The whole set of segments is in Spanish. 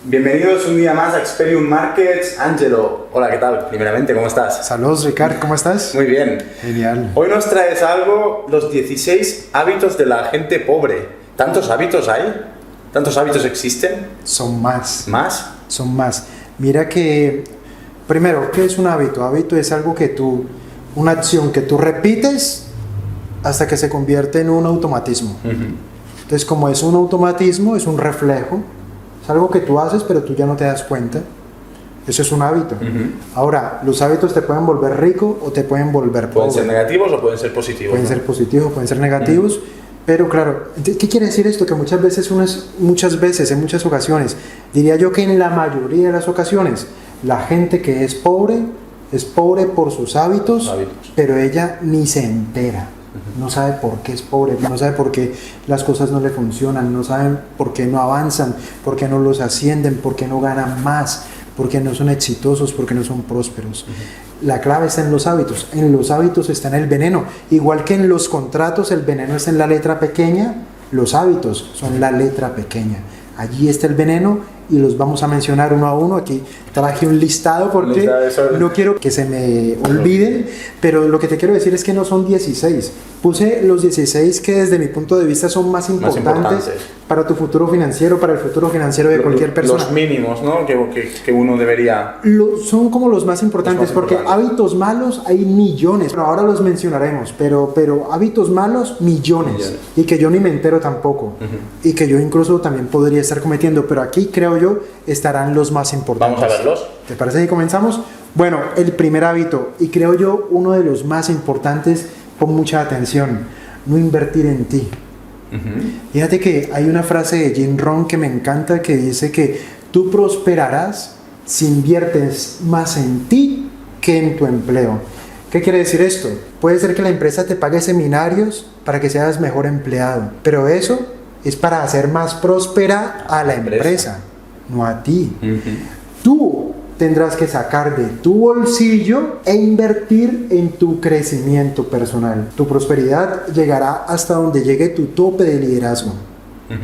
Bienvenidos un día más a Experium Markets. Ángelo, hola, ¿qué tal? Primeramente, ¿cómo estás? Saludos, Ricard, ¿cómo estás? Muy bien. Genial. Hoy nos traes algo, los 16 hábitos de la gente pobre. ¿Tantos hábitos hay? ¿Tantos hábitos existen? Son más. ¿Más? Son más. Mira que, primero, ¿qué es un hábito? Hábito es algo que una acción que tú repites hasta que se convierte en un automatismo. Entonces, como es un automatismo, es un reflejo, es algo que tú haces, pero tú ya no te das cuenta. Eso es un hábito. Ahora, los hábitos te pueden volver rico o te pueden volver pobre. ¿Pueden ser negativos o pueden ser positivos? Pueden ser positivos, pueden ser negativos. Pero claro, ¿qué quiere decir esto? Que muchas veces, en muchas ocasiones, diría yo que en la mayoría de las ocasiones, la gente que es pobre por sus hábitos. Pero ella ni se entera. No sabe por qué es pobre, no sabe por qué las cosas no le funcionan, no saben por qué no avanzan, por qué no los ascienden, por qué no ganan más, por qué no son exitosos, por qué no son prósperos. La clave está en los hábitos está en el veneno. Igual que en los contratos el veneno está en la letra pequeña, los hábitos son la letra pequeña. Allí está el veneno y los vamos a mencionar uno a uno. Aquí traje un listado porque no quiero que se me olviden, pero lo que te quiero decir es que no son 16. Puse los 16 que desde mi punto de vista son más importantes para tu futuro financiero, para el futuro financiero de cualquier persona. Los mínimos, ¿no? Que uno debería... Son como los más importantes, porque hábitos malos hay millones. Bueno, ahora los mencionaremos, pero hábitos malos, millones. Y que yo ni me entero tampoco. Y que yo incluso también podría estar cometiendo, pero aquí creo yo estarán los más importantes. Vamos a verlos. ¿Te parece que comenzamos? Bueno, el primer hábito, y creo yo uno de los más importantes, pon mucha atención, no invertir en ti. Fíjate que hay una frase de Jim Rohn que me encanta, que dice que tú prosperarás si inviertes más en ti que en tu empleo. ¿Qué quiere decir esto? Puede ser que la empresa te pague seminarios para que seas mejor empleado, pero eso es para hacer más próspera a la empresa, no a ti. Tú tendrás que sacar de tu bolsillo e invertir en tu crecimiento personal. Tu prosperidad llegará hasta donde llegue tu tope de liderazgo.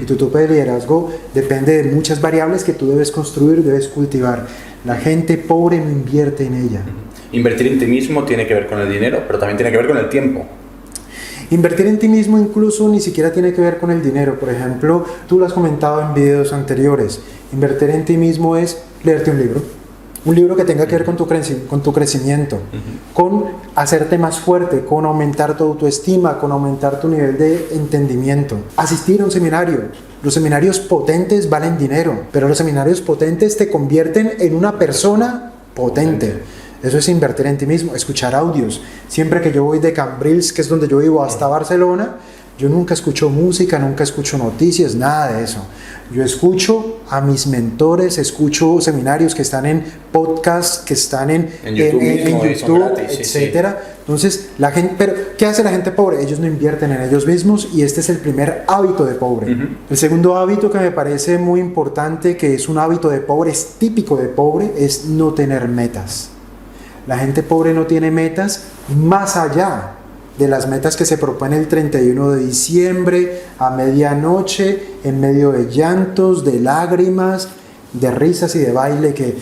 Y tu tope de liderazgo depende de muchas variables que tú debes construir, debes cultivar. La gente pobre no invierte en ella. Invertir en ti mismo tiene que ver con el dinero, pero también tiene que ver con el tiempo. Invertir en ti mismo incluso ni siquiera tiene que ver con el dinero. Por ejemplo, tú lo has comentado en videos anteriores. Invertir en ti mismo es leerte un libro que tenga que ver con tu crecimiento, con hacerte más fuerte, con aumentar tu autoestima, con aumentar tu nivel de entendimiento. Asistir a un seminario. Los seminarios potentes valen dinero, pero los seminarios potentes te convierten en una persona potente. Eso es invertir en ti mismo. Escuchar audios. Siempre que yo voy de Cambrils, que es donde yo vivo, hasta Barcelona, yo nunca escucho música, nunca escucho noticias, nada de eso. Yo escucho a mis mentores, escucho seminarios que están en podcast, que están en YouTube, etcétera. Entonces, la gente, pero ¿qué hace la gente pobre? Ellos no invierten en ellos mismos y este es el primer hábito de pobre. El segundo hábito que me parece muy importante, que es un hábito de pobre, es típico de pobre, es no tener metas. La gente pobre no tiene metas más allá de las metas que se propone el 31 de diciembre a medianoche, en medio de llantos, de lágrimas, de risas y de baile, que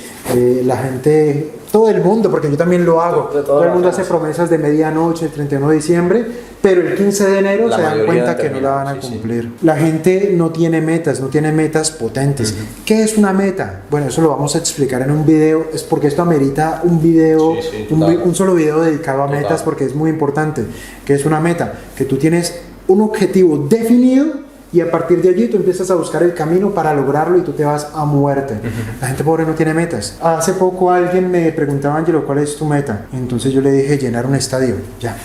la gente, todo el mundo, porque yo también lo hago, todo el mundo hace promesas de medianoche, el 31 de diciembre, pero el 15 de enero se dan cuenta que no la van a cumplir. La gente no tiene metas potentes. ¿Qué es una meta? Bueno, eso lo vamos a explicar en un video, es porque esto amerita un video, un solo video dedicado a metas, porque es muy importante. ¿Qué es una meta? Que tú tienes un objetivo definido y a partir de allí tú empiezas a buscar el camino para lograrlo y tú te vas a muerte. La gente pobre no tiene metas. Hace poco alguien me preguntaba, Ángelo, ¿cuál es tu meta? Entonces yo le dije, llenar un estadio. Ya.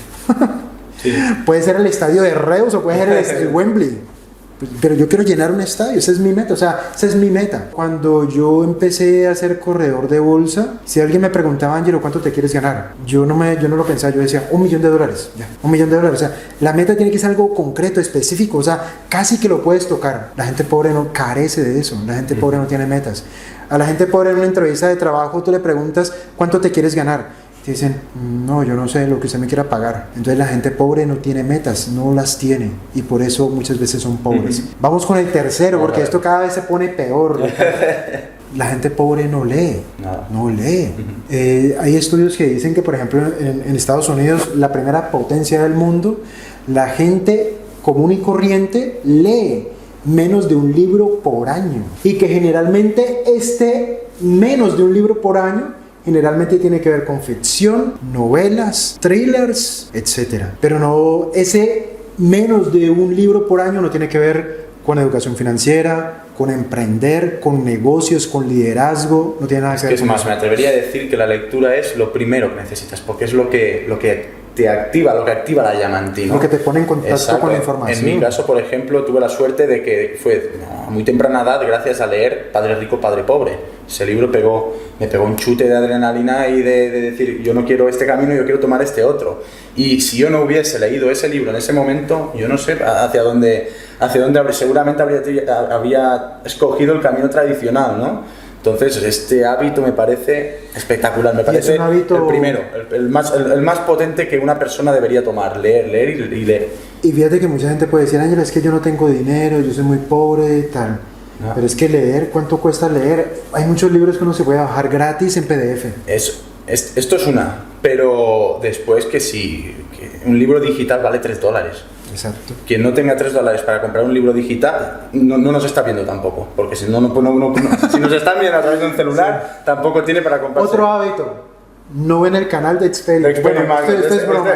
Puede ser el estadio de Reus o puede ser el Wembley. Pero yo quiero llenar un estadio, esa es mi meta, esa es mi meta. Cuando yo empecé a ser corredor de bolsa, si alguien me preguntaba, Ángelo, ¿cuánto te quieres ganar? Yo no lo pensaba, yo decía, $1 millón, ya, $1 millón. O sea, la meta tiene que ser algo concreto, específico, o sea, casi que lo puedes tocar. La gente pobre no carece de eso, la gente pobre no tiene metas. A la gente pobre en una entrevista de trabajo tú le preguntas, ¿cuánto te quieres ganar? Te dicen, no, yo no sé lo que usted me quiera pagar. Entonces la gente pobre no tiene metas, no las tiene, y por eso muchas veces son pobres. Vamos con el tercero, porque esto cada vez se pone peor. la gente pobre no lee, Nada. no lee. Hay estudios que dicen que, por ejemplo, en Estados Unidos, la primera potencia del mundo, la gente común y corriente lee menos de un libro por año. Y que generalmente menos de un libro por año generalmente tiene que ver con ficción, novelas, thrillers, etc. Pero no, ese menos de un libro por año no tiene que ver con educación financiera, con emprender, con negocios, con liderazgo, no tiene nada que ver Es con más, eso. me atrevería a decir que la lectura es lo primero que necesitas, porque es lo que te activa, lo que activa la llama en ti, ¿no? Lo que te pone en contacto Exacto. con la información. En mi caso, por ejemplo, tuve la suerte de que fue a muy temprana edad, gracias a leer Padre Rico, Padre Pobre. Ese libro me pegó un chute de adrenalina y de decir, yo no quiero este camino, yo quiero tomar este otro. Y si yo no hubiese leído ese libro en ese momento, yo no sé hacia dónde seguramente había escogido el camino tradicional, ¿no? Entonces, este hábito me parece espectacular, me parece es un hábito... el primero, el más potente que una persona debería tomar, leer y leer. Y fíjate que mucha gente puede decir, Ángela, es que yo no tengo dinero, yo soy muy pobre, tal. No. Pero es que leer, ¿cuánto cuesta leer? Hay muchos libros que uno se puede bajar gratis en PDF. Esto es una, pero después que un libro digital vale $3. Exacto. Quien no tenga $3 para comprar un libro digital no nos está viendo tampoco, porque si no, si nos están viendo a través de un celular, sí, tampoco tiene para comprarse. Otro hábito, no ven el canal de Expelliarmus. Bueno, esto es broma.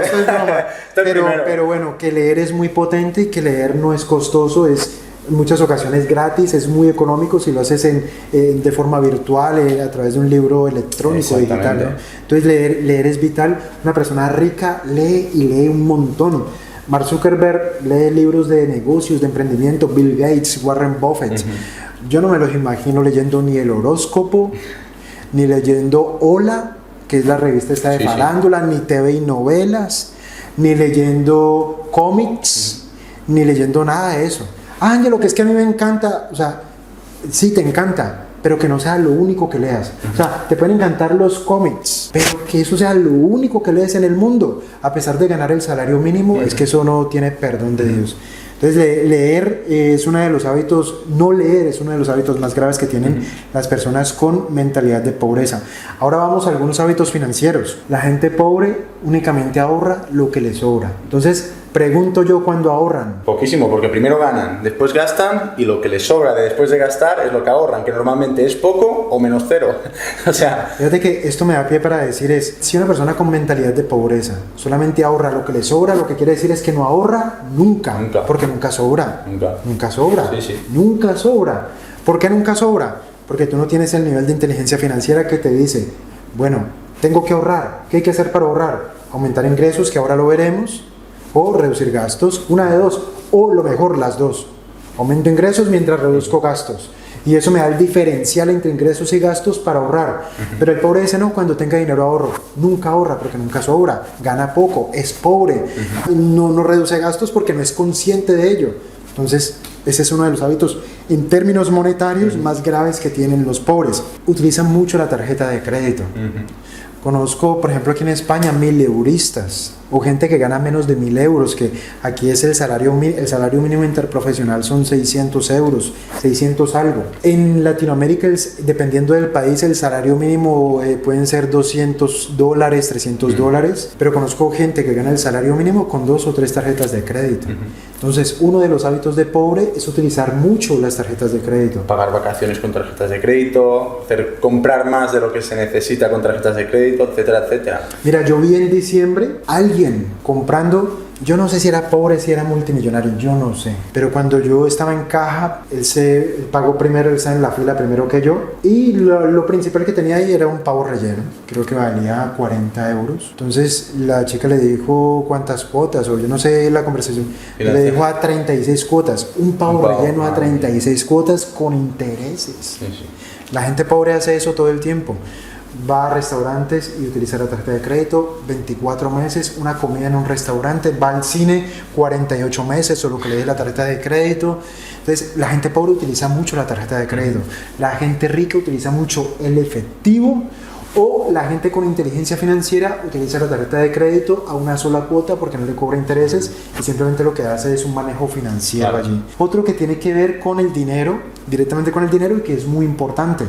Pero bueno, que leer es muy potente y que leer no es costoso, es en muchas ocasiones gratis, es muy económico si lo haces de forma virtual, a través de un libro electrónico, digital, ¿no? Entonces leer es vital. Una persona rica lee y lee un montón. Mark Zuckerberg lee libros de negocios, de emprendimiento, Bill Gates, Warren Buffett. Yo no me los imagino leyendo ni el horóscopo, ni leyendo Hola, que es la revista esta de farándula, ni TV y novelas, ni leyendo cómics, ni leyendo nada de eso. Ángelo, que es que a mí me encanta, o sea, sí te encanta, pero que no sea lo único que leas. O sea, te pueden encantar los cómics, pero que eso sea lo único que lees en el mundo, a pesar de ganar el salario mínimo, es que eso no tiene perdón de Dios. Entonces, leer es uno de los hábitos, no leer es uno de los hábitos más graves que tienen las personas con mentalidad de pobreza. Ahora vamos a algunos hábitos financieros. La gente pobre únicamente ahorra lo que le sobra. Entonces, pregunto yo, ¿cuándo ahorran? Poquísimo, porque primero ganan, después gastan y lo que les sobra después de gastar es lo que ahorran, que normalmente es poco o menos cero. O sea, fíjate que esto me da pie para decir si una persona con mentalidad de pobreza solamente ahorra lo que le sobra, lo que quiere decir es que no ahorra nunca. Porque nunca sobra. Nunca sobra. Sí. Nunca sobra. ¿Por qué nunca sobra? Porque tú no tienes el nivel de inteligencia financiera que te dice, bueno, tengo que ahorrar. ¿Qué hay que hacer para ahorrar? Aumentar ingresos, que ahora lo veremos, o reducir gastos, una de dos, o lo mejor, las dos. Aumento ingresos mientras reduzco gastos. Y eso me da el diferencial entre ingresos y gastos para ahorrar. Pero el pobre dice, no, cuando tenga dinero ahorro. Nunca ahorra porque nunca sobra. Gana poco, es pobre. No reduce gastos porque no es consciente de ello. Entonces, ese es uno de los hábitos en términos monetarios más graves que tienen los pobres. Utilizan mucho la tarjeta de crédito. Conozco, por ejemplo, aquí en España, 1000euristas o gente que gana menos de 1000 euros, que aquí es el salario mínimo interprofesional son 600 euros, 600 algo. En Latinoamérica, dependiendo del país, el salario mínimo pueden ser $200, $300, pero conozco gente que gana el salario mínimo con 2 o 3 tarjetas de crédito. Entonces, uno de los hábitos de pobre es utilizar mucho las tarjetas de crédito. Pagar vacaciones con tarjetas de crédito, comprar más de lo que se necesita con tarjetas de crédito, etcétera, etcétera. Mira, yo vi en diciembre alguien comprando, yo no sé si era pobre, si era multimillonario, yo no sé, pero cuando yo estaba en caja, él pagó primero, él estaba en la fila primero que yo, y lo principal que tenía ahí era un pavo relleno, creo que valía 40 euros. Entonces la chica le dijo cuántas cuotas, o yo no sé la conversación, le dijo a 36 cuotas, un pavo relleno a 36 cuotas con intereses. Sí. La gente pobre hace eso todo el tiempo. Va a restaurantes y utiliza la tarjeta de crédito 24 meses, una comida en un restaurante, va al cine 48 meses, solo que le dé la tarjeta de crédito. Entonces, la gente pobre utiliza mucho la tarjeta de crédito. La gente rica utiliza mucho el efectivo, o la gente con inteligencia financiera utiliza la tarjeta de crédito a una sola cuota porque no le cobra intereses y simplemente lo que hace es un manejo financiero allí. Otro que tiene que ver con el dinero, directamente con el dinero, y que es muy importante: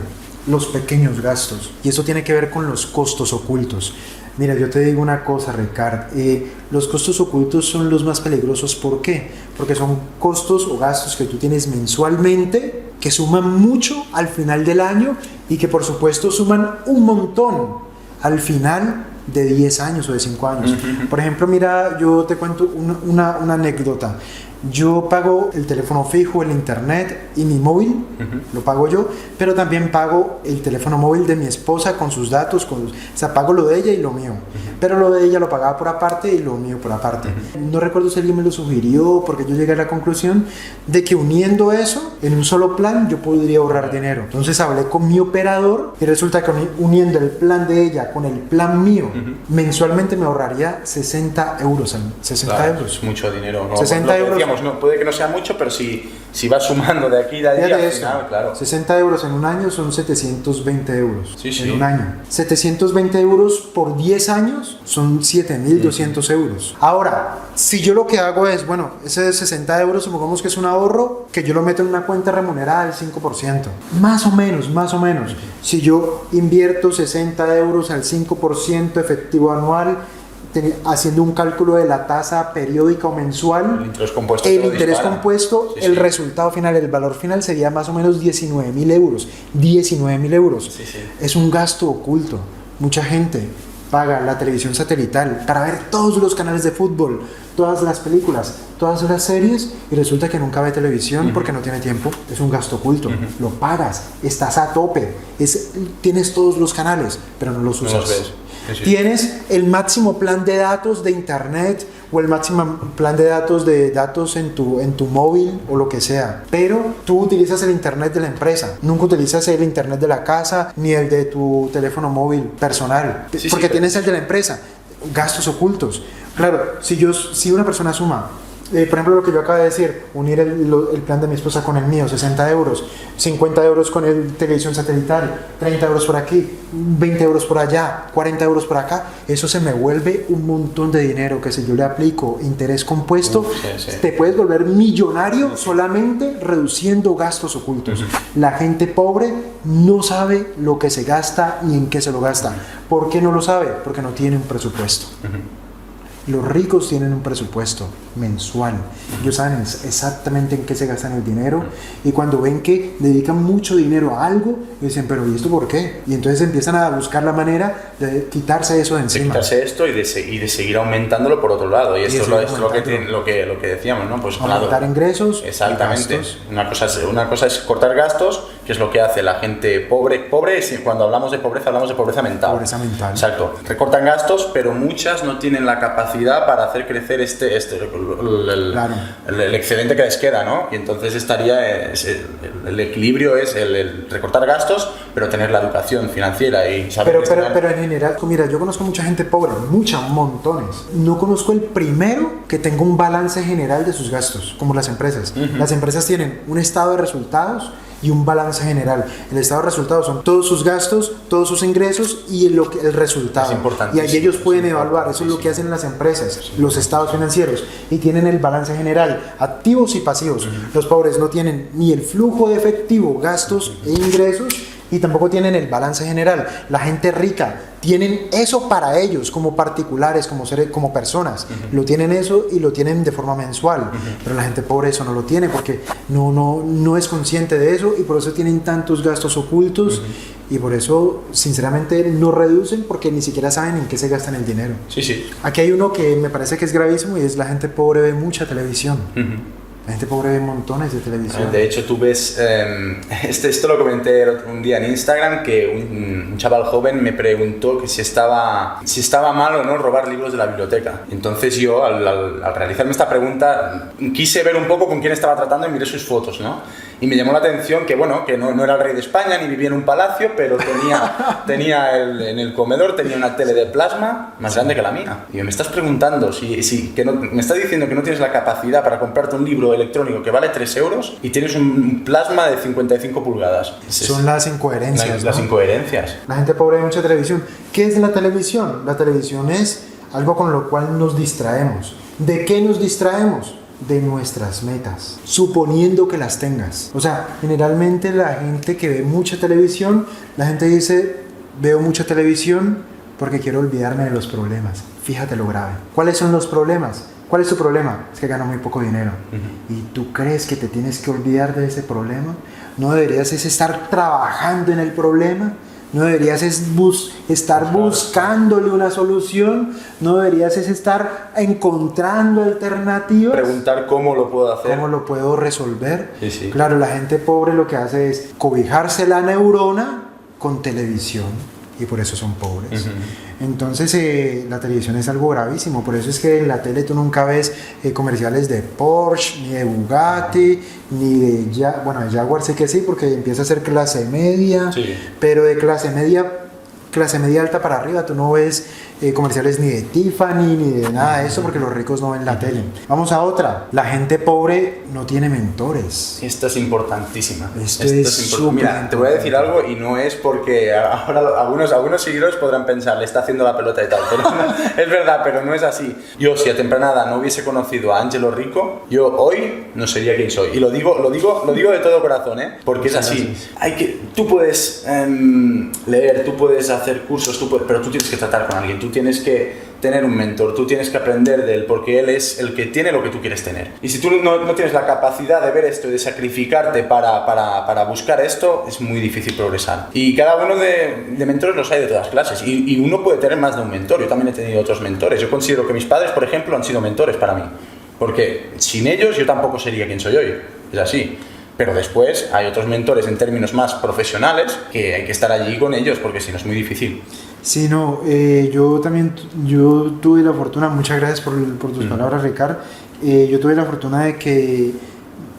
los pequeños gastos. Y eso tiene que ver con los costos ocultos. Mira, yo te digo una cosa, Ricard, los costos ocultos son los más peligrosos. ¿Por qué? Porque son costos o gastos que tú tienes mensualmente, que suman mucho al final del año y que por supuesto suman un montón al final de 10 años o de 5 años. Por ejemplo, mira, yo te cuento una anécdota. Yo pago el teléfono fijo, el internet y mi móvil, lo pago yo, pero también pago el teléfono móvil de mi esposa con sus datos, o sea, pago lo de ella y lo mío, pero lo de ella lo pagaba por aparte y lo mío por aparte. No recuerdo si alguien me lo sugirió, porque yo llegué a la conclusión de que uniendo eso en un solo plan yo podría ahorrar dinero. Entonces hablé con mi operador y resulta que uniendo el plan de ella con el plan mío, mensualmente me ahorraría 60 euros. 60 claro, euros. Es mucho dinero. ¿No? 60 euros. Decíamos, no, puede que no sea mucho, pero si vas sumando de aquí y de allí, al final, claro. 60 euros en un año son 720 euros sí. en un año. 720 euros por 10 años son 7.200 euros. Ahora, si yo lo que hago es, bueno, ese 60 euros, supongamos que es un ahorro, que yo lo meto en una cuenta remunerada del 5%. Más o menos. Si yo invierto 60 euros al 5% efectivo anual, haciendo un cálculo de la tasa periódica o mensual, el interés compuesto, el resultado final, el valor final sería más o menos 19.000 euros. 19.000 euros. Sí. Es un gasto oculto. Mucha gente paga la televisión satelital para ver todos los canales de fútbol, todas las películas, todas las series, y resulta que nunca ve televisión porque no tiene tiempo. Es un gasto oculto. Lo pagas, estás a tope, tienes todos los canales, pero no los usas. No los ves. Sí. Tienes el máximo plan de datos de internet o el máximo plan de datos en tu móvil o lo que sea, pero tú utilizas el internet de la empresa, nunca utilizas el internet de la casa ni el de tu teléfono móvil personal, porque tienes el de la empresa. Gastos ocultos. Claro, si una persona suma, por ejemplo, lo que yo acabo de decir, unir el plan de mi esposa con el mío, 60 euros, 50 euros con el televisión satelital, 30 euros por aquí, 20 euros por allá, 40 euros por acá, eso se me vuelve un montón de dinero que si yo le aplico interés compuesto, te puedes volver millonario solamente reduciendo gastos ocultos. La gente pobre no sabe lo que se gasta ni en qué se lo gasta. ¿Por qué no lo sabe? Porque no tiene un presupuesto. Los ricos tienen un presupuesto mensual. Ellos saben exactamente en qué se gastan el dinero, y cuando ven que dedican mucho dinero a algo, dicen, pero ¿y esto por qué? Y entonces empiezan a buscar la manera de quitarse eso de encima. De quitarse esto y de seguir aumentándolo por otro lado. Y esto es lo que decíamos, ¿no? Pues aumentar ingresos. Exactamente. Una cosa es cortar gastos, que es lo que hace la gente pobre. Pobre, cuando hablamos de pobreza mental. Pobreza mental. Exacto. Recortan gastos, pero muchas no tienen la capacidad para hacer crecer el excedente que les queda, ¿no? Y entonces estaría el equilibrio es el recortar gastos, pero tener la educación financiera y saber pero en general, mira, yo conozco mucha gente pobre, montones. No conozco el primero que tenga un balance general de sus gastos, como las empresas. Las empresas tienen un estado de resultados y un balance general. El estado de resultados son todos sus gastos, todos sus ingresos y el resultado. Es importante. Y ahí ellos pueden evaluar, eso es lo que hacen las empresas, los estados financieros, y tienen el balance general, activos y pasivos. Los pobres no tienen ni el flujo de efectivo, gastos e ingresos, y tampoco tienen el balance general. La gente rica tienen eso para ellos como particulares, como personas. Lo tienen eso y lo tienen de forma mensual. Pero la gente pobre eso no lo tiene porque no es consciente de eso, y por eso tienen tantos gastos ocultos, y por eso sinceramente no reducen porque ni siquiera saben en qué se gastan el dinero. Sí. Aquí hay uno que me parece que es gravísimo, y es la gente pobre ve mucha televisión. La gente pobre ve montones de televisión. De hecho, tú ves, esto lo comenté un día en Instagram, que un chaval joven me preguntó que si estaba mal o no robar libros de la biblioteca. Entonces yo, al realizarme esta pregunta, quise ver un poco con quién estaba tratando y miré sus fotos, ¿no? Y me llamó la atención que, bueno, que no era el rey de España ni vivía en un palacio, pero en el comedor tenía una tele de plasma más grande que la mía. Y me estás preguntando, me estás diciendo que no tienes la capacidad para comprarte un libro electrónico que vale 3 euros y tienes un plasma de 55 pulgadas. Son las incoherencias. Las incoherencias. La gente pobre ve mucha televisión. ¿Qué es la televisión? La televisión es algo con lo cual nos distraemos. ¿De qué nos distraemos? de nuestras metas, suponiendo que las tengas. O sea, generalmente la gente que ve mucha televisión, la gente dice, veo mucha televisión porque quiero olvidarme de los problemas. Fíjate lo grave. ¿Cuáles son los problemas? ¿Cuál es tu problema? Es que gano muy poco dinero. ¿Y tú crees que te tienes que olvidar de ese problema? ¿No deberías estar trabajando en el problema? ¿No deberías estar buscándole una solución? ¿No deberías estar encontrando alternativas? Preguntar cómo lo puedo hacer. ¿Cómo lo puedo resolver? Sí, sí. Claro, la gente pobre lo que hace es cobijarse la neurona con televisión. Y por eso son pobres. Entonces la televisión es algo gravísimo. Por eso es que en la tele tú nunca ves comerciales de Porsche, ni de Bugatti, ni de de Jaguar sé que sí, porque empieza a ser clase media. Sí. Pero de clase media alta para arriba tú no ves comerciales ni de Tiffany ni de nada de eso, porque los ricos no ven la tele. Vamos a otra. La gente pobre no tiene mentores. Esto es importantísima. Esto es súper Mira, te voy a decir algo y no es porque ahora algunos seguidores podrán pensar, le está haciendo la pelota y tal, pero no, es verdad, pero no es así. Yo, si a temprana edad no hubiese conocido a Ángelo Rico, yo hoy no sería quien soy. Y lo digo de todo corazón, porque es así. Tú puedes leer, tú puedes hacer cursos, pero tú tienes que tratar con alguien, tú tienes que tener un mentor, tú tienes que aprender de él, porque él es el que tiene lo que tú quieres tener. Y si tú no tienes la capacidad de ver esto y de sacrificarte para buscar esto, es muy difícil progresar. Y cada uno de mentores los hay de todas clases, y uno puede tener más de un mentor. Yo también he tenido otros mentores. Yo considero que mis padres, por ejemplo, han sido mentores para mí, porque sin ellos yo tampoco sería quien soy hoy. Es así. Pero después hay otros mentores en términos más profesionales que hay que estar allí con ellos, porque si no es muy difícil. Sí, no, yo tuve la fortuna, muchas gracias por tus palabras, Ricardo. Yo tuve la fortuna de que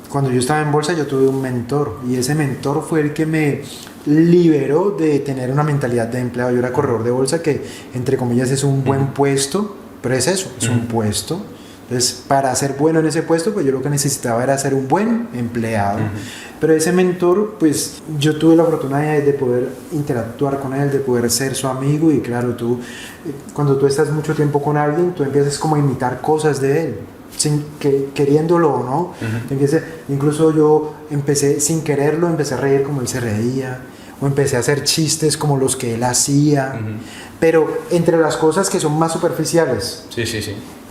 cuando yo estaba en bolsa yo tuve un mentor, y ese mentor fue el que me liberó de tener una mentalidad de empleado. Yo era corredor de bolsa, que entre comillas es un buen puesto, pero es eso, es un puesto. Entonces, para ser bueno en ese puesto, pues yo lo que necesitaba era ser un buen empleado. Pero ese mentor, pues yo tuve la fortuna de poder interactuar con él, de poder ser su amigo. Y claro, cuando tú estás mucho tiempo con alguien, tú empiezas como a imitar cosas de él, queriéndolo o no. Incluso yo empecé, sin quererlo, empecé a reír como él se reía, o empecé a hacer chistes como los que él hacía. Pero entre las cosas que son más superficiales, sí.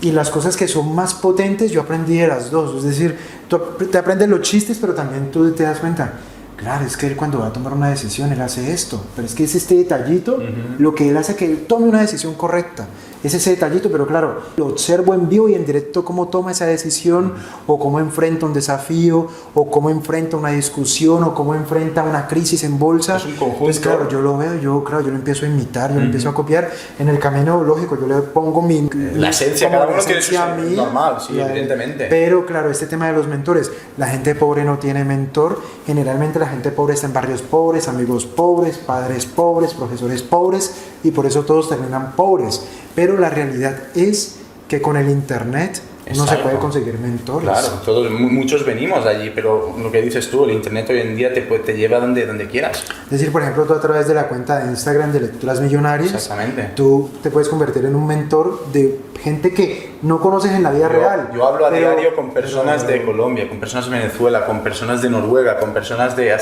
y las cosas que son más potentes, yo aprendí de las dos. Es decir, tú te aprendes los chistes, pero también tú te das cuenta, claro, es que él cuando va a tomar una decisión, él hace esto, pero es que es este detallito lo que él hace que él tome una decisión correcta. Es ese detallito, pero claro, lo observo en vivo y en directo cómo toma esa decisión, o cómo enfrenta un desafío, o cómo enfrenta una discusión, o cómo enfrenta una crisis en bolsa. Es un conjunto. Entonces, claro, yo lo veo, yo lo empiezo a imitar, yo lo empiezo a copiar. En el camino, lógico, yo le pongo la esencia, cada uno tiene su mí, normal, sí, evidentemente. Pero claro, este tema de los mentores, la gente pobre no tiene mentor. Generalmente la gente pobre está en barrios pobres, amigos pobres, padres pobres, profesores pobres, y por eso todos terminan pobres. Pero la realidad es que con el internet no se puede conseguir mentores. Claro, muchos venimos de allí, pero lo que dices tú, el internet hoy en día te lleva donde quieras. Es decir, por ejemplo, tú a través de la cuenta de Instagram de Lecturas Millonarias, exactamente, tú te puedes convertir en un mentor de gente que no conoces en la vida real. Yo hablo a diario con personas de Colombia, con personas de Venezuela, con personas de Noruega, con personas de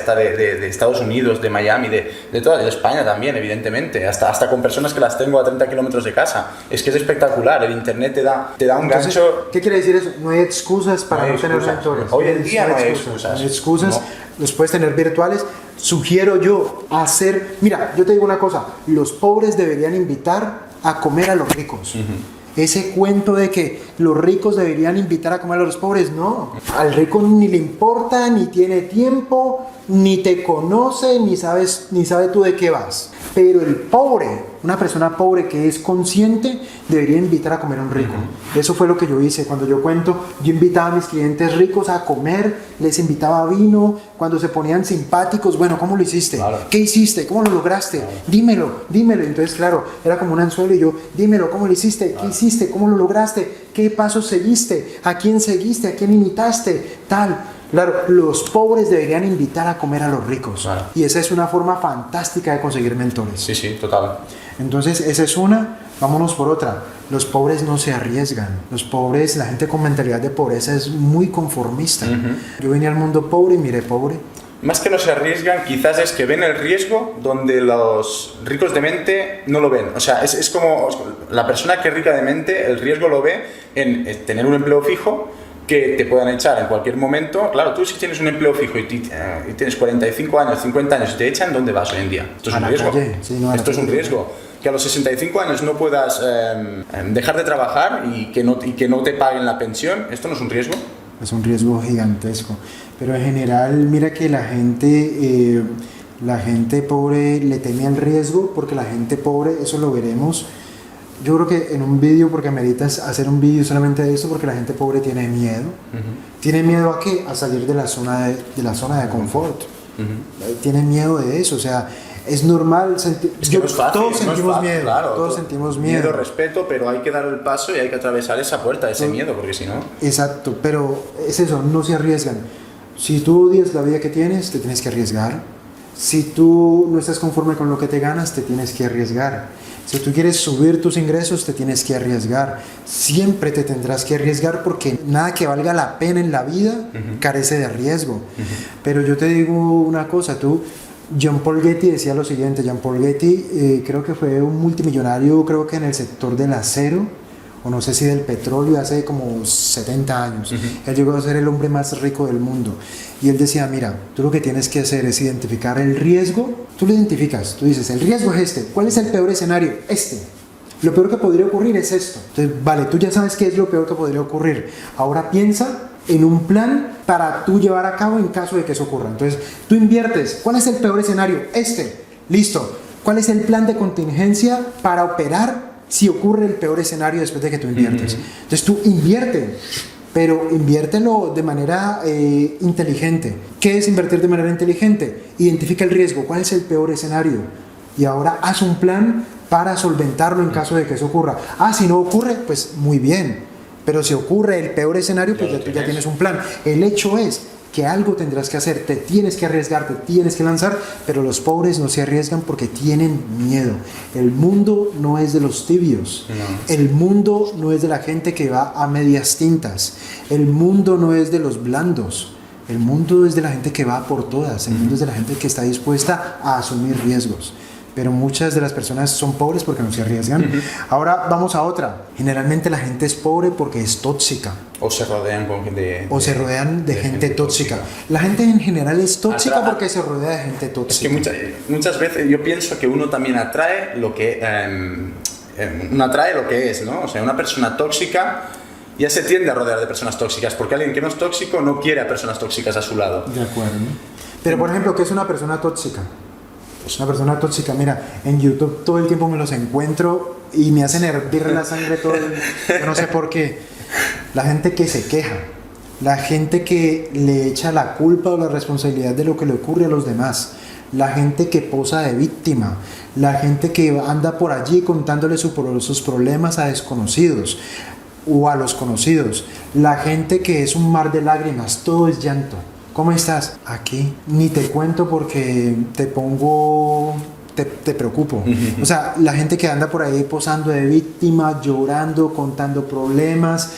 Estados Unidos, de Miami, de toda España también, evidentemente, hasta con personas que las tengo a 30 kilómetros de casa. Es que es espectacular, el internet te da un gancho. ¿Qué quiere decir eso? No hay excusas para no tener mentores. Hoy en día no hay excusas. No hay excusas, los puedes tener virtuales. Sugiero yo mira, yo te digo una cosa, los pobres deberían invitar a comer a los ricos. Ese cuento de que los ricos deberían invitar a comer a los pobres, no. Al rico ni le importa, ni tiene tiempo, ni te conoce, ni sabe tú de qué vas. Pero el pobre, una persona pobre que es consciente, debería invitar a comer a un rico. Eso fue lo que yo hice. Cuando yo cuento, yo invitaba a mis clientes ricos a comer, les invitaba vino, cuando se ponían simpáticos, bueno, ¿cómo lo hiciste? Claro. ¿Qué hiciste? ¿Cómo lo lograste? Claro. Dímelo. Entonces, claro, era como un anzuelo y yo, dímelo, ¿cómo lo hiciste? ¿Qué hiciste? ¿Cómo lo lograste? ¿Qué pasos seguiste? ¿A quién seguiste? ¿A quién imitaste? Tal. Claro, los pobres deberían invitar a comer a los ricos. Claro. Y esa es una forma fantástica de conseguir mentores. Sí, sí, total. Entonces, esa es una. Vámonos por otra. Los pobres no se arriesgan. Los pobres, la gente con mentalidad de pobreza es muy conformista. Yo vine al mundo pobre y miré pobre. Más que no se arriesgan, quizás es que ven el riesgo donde los ricos de mente no lo ven. O sea, es como la persona que es rica de mente, el riesgo lo ve en tener un empleo fijo que te puedan echar en cualquier momento. Claro, tú si tienes un empleo fijo y tienes 45 años, 50 años y te echan, ¿dónde vas hoy en día? Esto es un riesgo. Sí, no, esto es un riesgo. Que a los 65 años no puedas dejar de trabajar y que no te paguen la pensión, ¿esto no es un riesgo? Es un riesgo gigantesco. Pero en general, mira que la gente pobre le teme al riesgo, porque la gente pobre, eso lo veremos. Yo creo que en un vídeo, porque ameritas hacer un vídeo solamente de eso, porque la gente pobre tiene miedo. ¿Tiene miedo a qué? A salir de la zona de confort. Tiene miedo de eso, o sea, es normal sentir... Es que no es fácil, todos sentimos miedo, claro, todos sentimos miedo. Respeto, pero hay que dar el paso y hay que atravesar esa puerta, ese miedo, porque si no... Exacto, pero es eso, no se arriesgan. Si tú odias la vida que tienes, te tienes que arriesgar. Si tú no estás conforme con lo que te ganas, te tienes que arriesgar. Si tú quieres subir tus ingresos, te tienes que arriesgar. Siempre te tendrás que arriesgar, porque nada que valga la pena en la vida carece de riesgo. Pero yo te digo una cosa, John Paul Getty decía lo siguiente. John Paul Getty creo que fue un multimillonario, creo que en el sector del acero, o no sé si del petróleo, hace como 70 años. Él llegó a ser el hombre más rico del mundo. Y él decía, mira, tú lo que tienes que hacer es identificar el riesgo. Tú lo identificas, tú dices, el riesgo es este. ¿Cuál es el peor escenario? Este. Lo peor que podría ocurrir es esto. Entonces, vale, tú ya sabes qué es lo peor que podría ocurrir. Ahora piensa en un plan para tú llevar a cabo en caso de que eso ocurra. Entonces, tú inviertes. ¿Cuál es el peor escenario? Este. Listo. ¿Cuál es el plan de contingencia para operar si ocurre el peor escenario después de que tú inviertes? Entonces tú invierte, pero inviértelo de manera inteligente. ¿Qué es invertir de manera inteligente? Identifica el riesgo, cuál es el peor escenario, y ahora haz un plan para solventarlo en caso de que eso ocurra. Si no ocurre, pues muy bien, pero si ocurre el peor escenario, pues tú ya tienes un plan. El hecho es que algo tendrás que hacer, te tienes que arriesgar, te tienes que lanzar, pero los pobres no se arriesgan porque tienen miedo. El mundo no es de los tibios, el mundo no es de la gente que va a medias tintas, el mundo no es de los blandos, el mundo es de la gente que va por todas, el mundo es de la gente que está dispuesta a asumir riesgos. Pero muchas de las personas son pobres porque no se arriesgan. Ahora vamos a otra. Generalmente la gente es pobre porque es tóxica. O se rodean de gente tóxica. La gente en general es tóxica porque se rodea de gente tóxica. Es que muchas veces yo pienso que uno también atrae lo que es, ¿no? O sea, una persona tóxica ya se tiende a rodear de personas tóxicas, porque alguien que no es tóxico no quiere a personas tóxicas a su lado. De acuerdo. Pero por ejemplo, ¿qué es una persona tóxica? Pues una persona tóxica, mira, en YouTube todo el tiempo me los encuentro y me hacen hervir la sangre yo no sé por qué. La gente que se queja, la gente que le echa la culpa o la responsabilidad de lo que le ocurre a los demás, la gente que posa de víctima, la gente que anda por allí contándole sus problemas a desconocidos o a los conocidos, la gente que es un mar de lágrimas, todo es llanto. ¿Cómo estás? Aquí. Ni te cuento porque te preocupo. O sea, la gente que anda por ahí posando de víctima, llorando, contando problemas,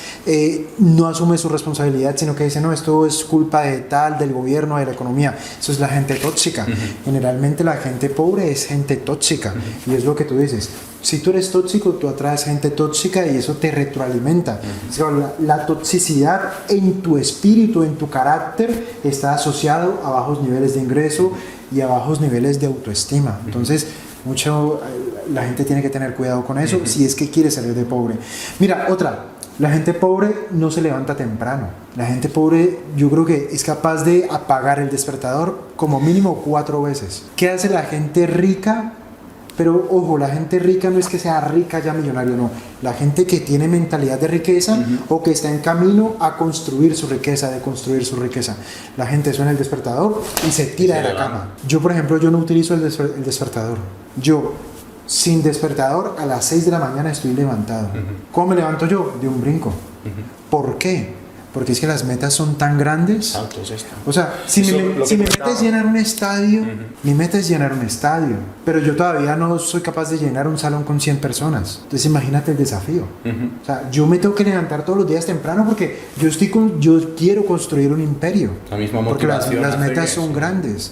no asume su responsabilidad, sino que dice, no, esto es culpa de tal, del gobierno, de la economía. Eso es la gente tóxica. Generalmente la gente pobre es gente tóxica. Y es lo que tú dices. Si tú eres tóxico, tú atraes gente tóxica y eso te retroalimenta. O sea, la toxicidad en tu espíritu, en tu carácter, está asociado a bajos niveles de ingreso y a bajos niveles de autoestima. Entonces, la gente tiene que tener cuidado con eso si es que quiere salir de pobre. Mira, otra. La gente pobre no se levanta temprano. La gente pobre, yo creo que es capaz de apagar el despertador como mínimo 4 veces. ¿Qué hace la gente rica? Pero ojo, la gente rica no es que sea rica ya millonario, no. La gente que tiene mentalidad de riqueza o que está en camino a construir su riqueza, de construir su riqueza. La gente suena el despertador y se tira de la cama. Yo, por ejemplo, yo no utilizo el despertador. Yo, sin despertador, a las 6 de la mañana estoy levantado. ¿Cómo me levanto yo? De un brinco. ¿Por qué? porque es que las metas son tan grandes. Exacto, es esto. O sea, si mi meta es llenar un estadio, mi meta es llenar un estadio, pero yo todavía no soy capaz de llenar un salón con 100 personas. Entonces imagínate el desafío. O sea, yo me tengo que levantar todos los días temprano porque yo quiero construir un imperio. La misma porque motivación. las metas son grandes.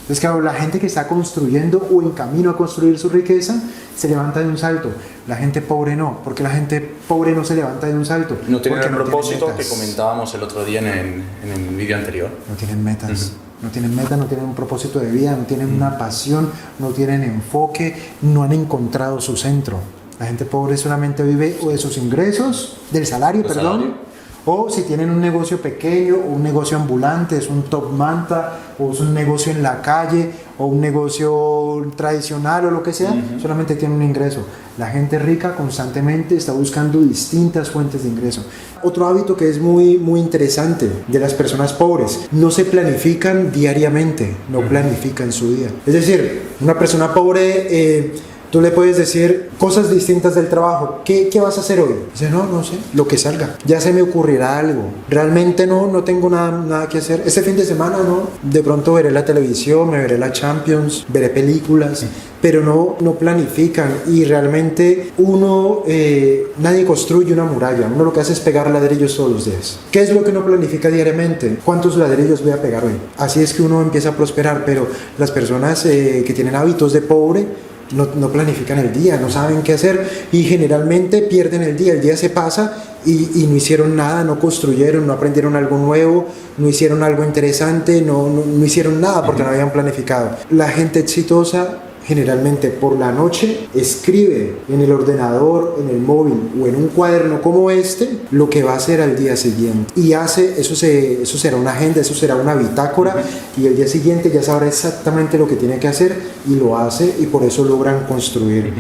Entonces, claro, la gente que está construyendo o en camino a construir su riqueza se levanta de un salto. La gente pobre no, porque la gente pobre no se levanta de un salto. No tienen el no propósito tienen que metas. comentábamos el otro día en el vídeo anterior. No tienen metas. No tienen meta, no tienen un propósito de vida, no tienen una pasión, no tienen enfoque, no han encontrado su centro. La gente pobre solamente vive o de sus ingresos, del salario, o si tienen un negocio pequeño o un negocio ambulante, es un top manta o es un negocio en la calle o un negocio tradicional o lo que sea, solamente tienen un ingreso. La gente rica constantemente está buscando distintas fuentes de ingreso. Otro hábito que es muy, muy interesante de las personas pobres, no se planifican diariamente, no planifican su día. Es decir, una persona pobre... tú le puedes decir cosas distintas del trabajo. ¿Qué vas a hacer hoy? Dice, no sé, lo que salga. Ya se me ocurrirá algo. Realmente no tengo nada que hacer. Este fin de semana no. De pronto veré la televisión, me veré la Champions, veré películas, pero no planifican. Y realmente nadie construye una muralla. Uno lo que hace es pegar ladrillos todos los días. ¿Qué es lo que uno planifica diariamente? ¿Cuántos ladrillos voy a pegar hoy? Así es que uno empieza a prosperar, pero las personas que tienen hábitos de pobre, no planifican el día, no saben qué hacer y generalmente pierden el día se pasa y no hicieron nada, no construyeron, no aprendieron algo nuevo, no hicieron algo interesante, no hicieron nada porque no habían planificado. La gente exitosa generalmente por la noche escribe en el ordenador, en el móvil o en un cuaderno como este lo que va a hacer al día siguiente y eso será una agenda, eso será una bitácora y el día siguiente ya sabrá exactamente lo que tiene que hacer y lo hace y por eso logran construir.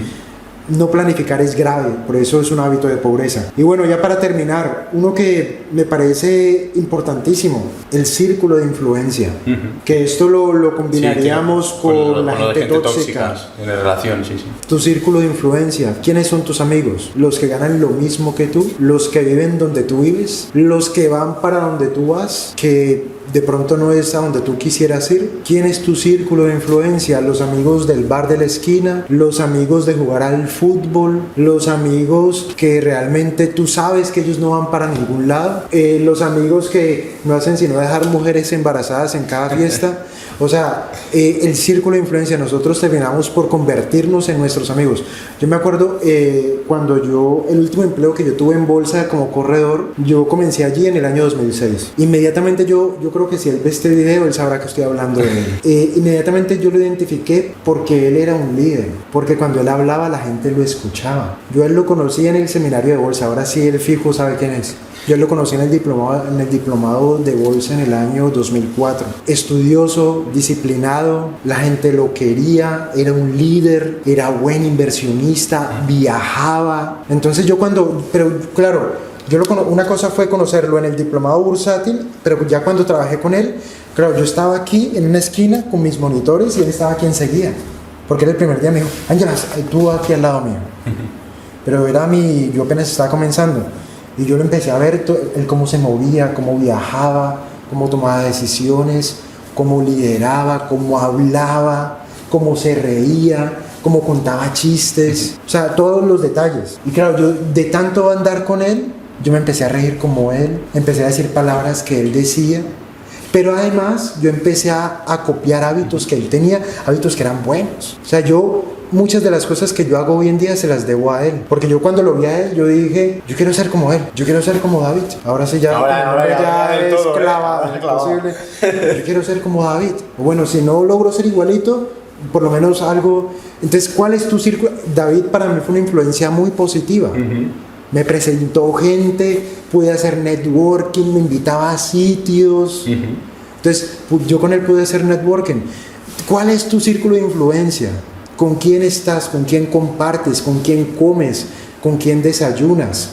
No planificar es grave, por eso es un hábito de pobreza. Y bueno, ya para terminar, uno que me parece importantísimo, el círculo de influencia, que esto lo combinaríamos con la gente tóxica. En la relación, sí. Tu círculo de influencia, ¿quiénes son tus amigos? Los que ganan lo mismo que tú, los que viven donde tú vives, los que van para donde tú vas, que de pronto no es a donde tú quisieras ir. ¿Quién es tu círculo de influencia? Los amigos del bar de la esquina, los amigos de jugar al fútbol, los amigos que realmente tú sabes que ellos no van para ningún lado, los amigos que no hacen sino dejar mujeres embarazadas en cada fiesta. O sea, el círculo de influencia, nosotros terminamos por convertirnos en nuestros amigos. Yo me acuerdo cuando el último empleo que yo tuve en bolsa como corredor, yo comencé allí en el año 2006. Inmediatamente yo creo que si él ve este video, él sabrá que estoy hablando de él. Inmediatamente yo lo identifiqué porque él era un líder, porque cuando él hablaba la gente lo escuchaba. Yo a él lo conocí en el seminario de bolsa, ahora sí él fijo sabe quién es. Yo lo conocí en el diplomado de bolsa en el año 2004. Estudioso, disciplinado, la gente lo quería, era un líder, era buen inversionista, viajaba. Entonces pero claro, una cosa fue conocerlo en el diplomado bursátil, pero ya cuando trabajé con él, claro, yo estaba aquí en una esquina con mis monitores y él estaba aquí enseguida. Porque era el primer día, me dijo, Ángela, tú aquí al lado mío. Pero yo apenas estaba comenzando. Y yo lo empecé a ver, él cómo se movía, cómo viajaba, cómo tomaba decisiones, cómo lideraba, cómo hablaba, cómo se reía, cómo contaba chistes, o sea, todos los detalles. Y claro, yo de tanto andar con él, yo me empecé a reír como él, empecé a decir palabras que él decía, pero además yo empecé a copiar hábitos que él tenía, hábitos que eran buenos. O sea, muchas de las cosas que yo hago hoy en día se las debo a él, porque yo cuando lo vi a él, yo dije, yo quiero ser como él, yo quiero ser como David. Ahora sí ya es todo, clavado, imposible. Yo quiero ser como David. Bueno, si no logro ser igualito, por lo menos algo. Entonces, ¿cuál es tu círculo? David para mí fue una influencia muy positiva. Me presentó gente, pude hacer networking, me invitaba a sitios. Entonces, yo con él pude hacer networking. ¿Cuál es tu círculo de influencia? ¿Con quién estás? ¿Con quién compartes? ¿Con quién comes? ¿Con quién desayunas?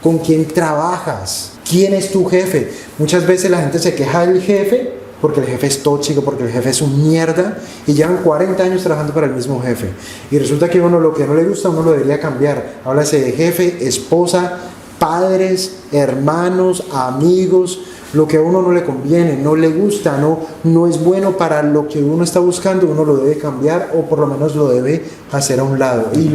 ¿Con quién trabajas? ¿Quién es tu jefe? Muchas veces la gente se queja del jefe porque el jefe es tóxico, porque el jefe es un mierda y llevan 40 años trabajando para el mismo jefe. Y resulta que uno lo que no le gusta, uno lo debería cambiar. Háblase de jefe, esposa, padres, hermanos, amigos, lo que a uno no le conviene, no le gusta, no es bueno para lo que uno está buscando, uno lo debe cambiar o por lo menos lo debe hacer a un lado. Y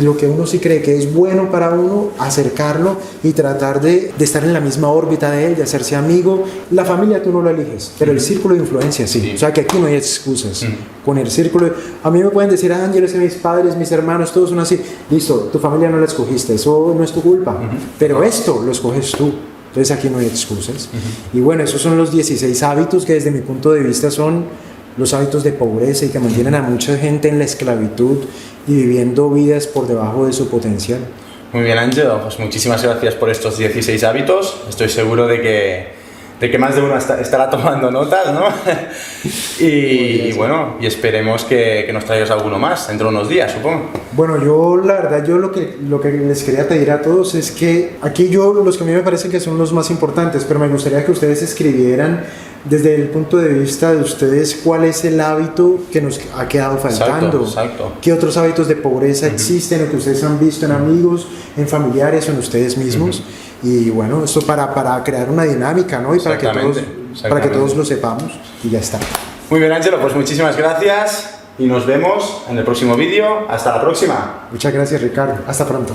lo que uno sí cree que es bueno para uno, acercarlo y tratar de estar en la misma órbita de él, de hacerse amigo. La familia tú no lo eliges, pero el círculo de influencia sí. O sea que aquí no hay excusas. Con el círculo, a mí me pueden decir, Ángel, es que mis padres, mis hermanos, todos son así. Listo, tu familia no la escogiste, eso no es tu culpa, pero esto lo escoges tú. Entonces aquí no hay excusas. Y bueno, esos son los 16 hábitos que desde mi punto de vista son los hábitos de pobreza y que mantienen a mucha gente en la esclavitud y viviendo vidas por debajo de su potencial. Muy bien, Ángelo, pues muchísimas gracias por estos 16 hábitos. Estoy seguro de que más de uno estará tomando notas, ¿no? y bueno, y esperemos que nos traigas alguno más dentro de unos días, supongo. Bueno, yo la verdad, lo que les quería pedir a todos es que aquí los que a mí me parecen que son los más importantes, pero me gustaría que ustedes escribieran desde el punto de vista de ustedes cuál es el hábito que nos ha quedado faltando. Exacto. ¿Qué otros hábitos de pobreza existen o que ustedes han visto en amigos, en familiares o en ustedes mismos? Y bueno, esto para crear una dinámica, ¿no? Y para que todos lo sepamos y ya está. Muy bien, Ángelo, pues muchísimas gracias y nos vemos en el próximo vídeo. Hasta la próxima. Muchas gracias, Ricardo. Hasta pronto.